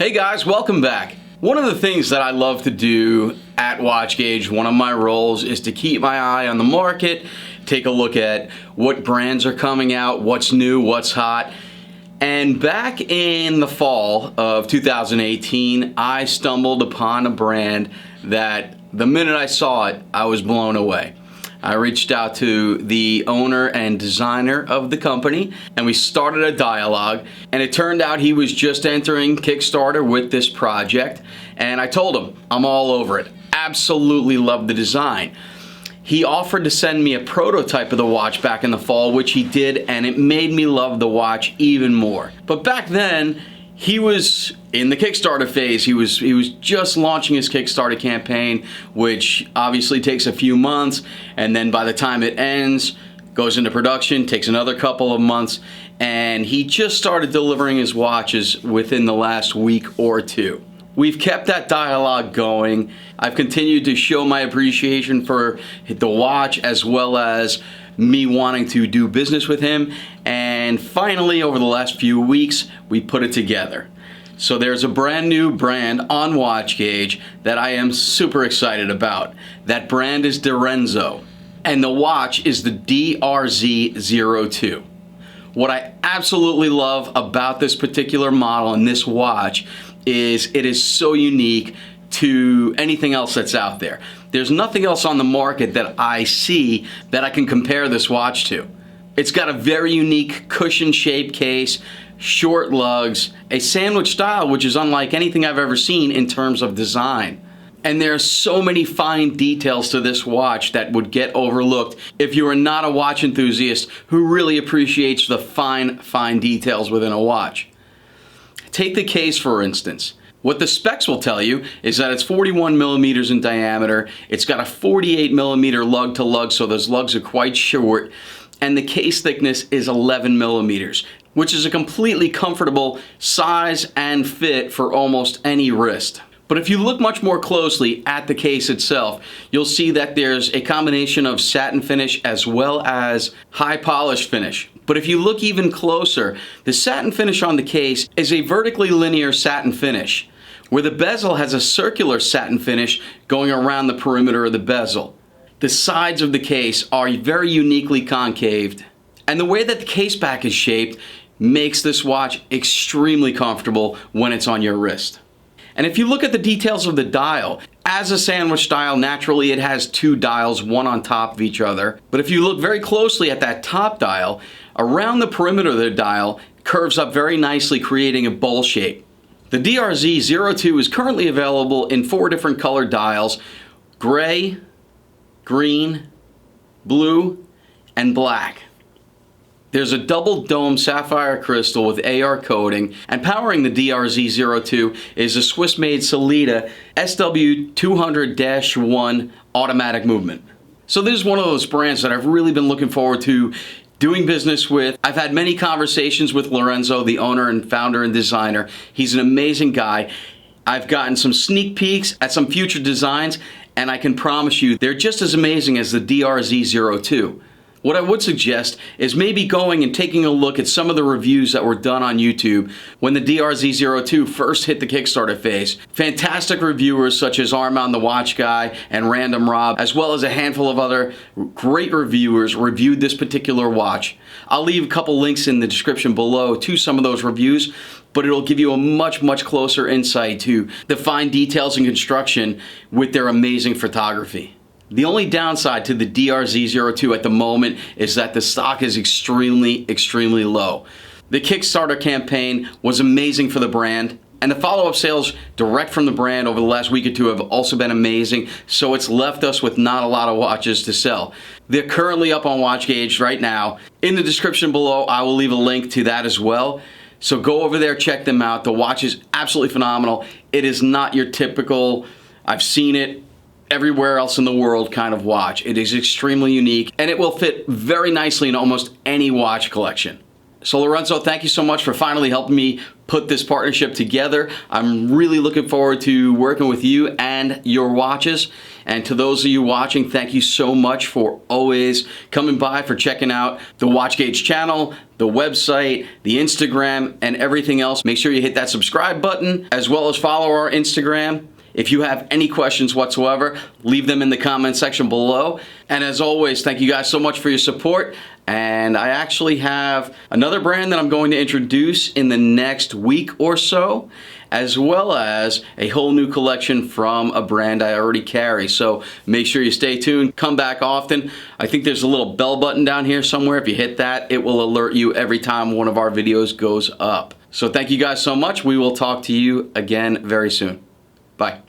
Hey guys, welcome back. One of the things that I love to do at WatchGauge, one of my roles, is to keep my eye on the market, take a look at what brands are coming out, what's new, what's hot. And back in the fall of 2018, I stumbled upon a brand that the minute I saw it, I was blown away. I reached out to the owner and designer of the company and we started a dialogue, and it turned out he was just entering Kickstarter with this project, and I told him I'm all over it. Absolutely love the design. He offered to send me a prototype of the watch back in the fall, which he did, and it made me love the watch even more. But back then, he was in the Kickstarter phase. He was just launching his Kickstarter campaign, which obviously takes a few months, and then by the time it ends, goes into production, takes another couple of months, and he just started delivering his watches within the last week or two. We've kept that dialogue going. I've continued to show my appreciation for the watch as well as me wanting to do business with him, and finally over the last few weeks we put it together. So there's a brand new brand on WatchGauge that I am super excited about. That brand is Direnzo, and the watch is the DRZ-02. What I absolutely love about this particular model and this watch is it is so unique to anything else that's out there. There's nothing else on the market that I see that I can compare this watch to. It's got a very unique cushion-shaped case, short lugs, a sandwich style which is unlike anything I've ever seen in terms of design. And there are so many fine details to this watch that would get overlooked if you are not a watch enthusiast who really appreciates the fine details within a watch. Take the case, for instance. What the specs will tell you is that it's 41 millimeters in diameter. It's got a 48 millimeter lug to lug, so those lugs are quite short. And the case thickness is 11 millimeters, which is a completely comfortable size and fit for almost any wrist. But if you look much more closely at the case itself, you'll see that there's a combination of satin finish as well as high polish finish. But if you look even closer, the satin finish on the case is a vertically linear satin finish, where the bezel has a circular satin finish going around the perimeter of the bezel. The sides of the case are very uniquely concaved, and the way that the case back is shaped makes this watch extremely comfortable when it's on your wrist. And if you look at the details of the dial, as a sandwich dial, naturally it has two dials, one on top of each other. But if you look very closely at that top dial, around the perimeter of the dial curves up very nicely, creating a bowl shape. The DRZ-02 is currently available in 4 different color dials: gray, green, blue, and black. There's a double dome sapphire crystal with AR coating, and powering the DRZ-02 is a Swiss-made Sellita SW200-1 automatic movement. So this is one of those brands that I've really been looking forward to doing business with. I've had many conversations with Direnzo, the owner and founder and designer. He's an amazing guy. I've gotten some sneak peeks at some future designs, and I can promise you they're just as amazing as the DRZ-02. What I would suggest is maybe going and taking a look at some of the reviews that were done on YouTube when the DRZ-02 first hit the Kickstarter phase. Fantastic reviewers such as Armand the Watch Gu and Random Rob, as well as a handful of other great reviewers, reviewed this particular watch. I'll leave a couple links in the description below to some of those reviews, but it'll give you a much closer insight to the fine details and construction with their amazing photography. The only downside to the DRZ-02 at the moment is that the stock is extremely low. The Kickstarter campaign was amazing for the brand, and the follow-up sales direct from the brand over the last week or two have also been amazing, so it's left us with not a lot of watches to sell. They're currently up on WatchGauge right now. In the description below, I will leave a link to that as well. So go over there, check them out. The watch is absolutely phenomenal. It is not your typical, I've seen it everywhere else in the world kind of watch. It is extremely unique, and it will fit very nicely in almost any watch collection. So Lorenzo, thank you so much for finally helping me put this partnership together. I'm really looking forward to working with you and your watches. And to those of you watching, thank you so much for always coming by, for checking out the WatchGauge channel, the website, the Instagram, and everything else. Make sure you hit that subscribe button, as well as follow our Instagram. If you have any questions whatsoever, leave them in the comment section below. And as always, thank you guys so much for your support. And I actually have another brand that I'm going to introduce in the next week or so, as well as a whole new collection from a brand I already carry. So make sure you stay tuned, come back often. I think there's a little bell button down here somewhere. If you hit that, it will alert you every time one of our videos goes up. So thank you guys so much. We will talk to you again very soon. Bye.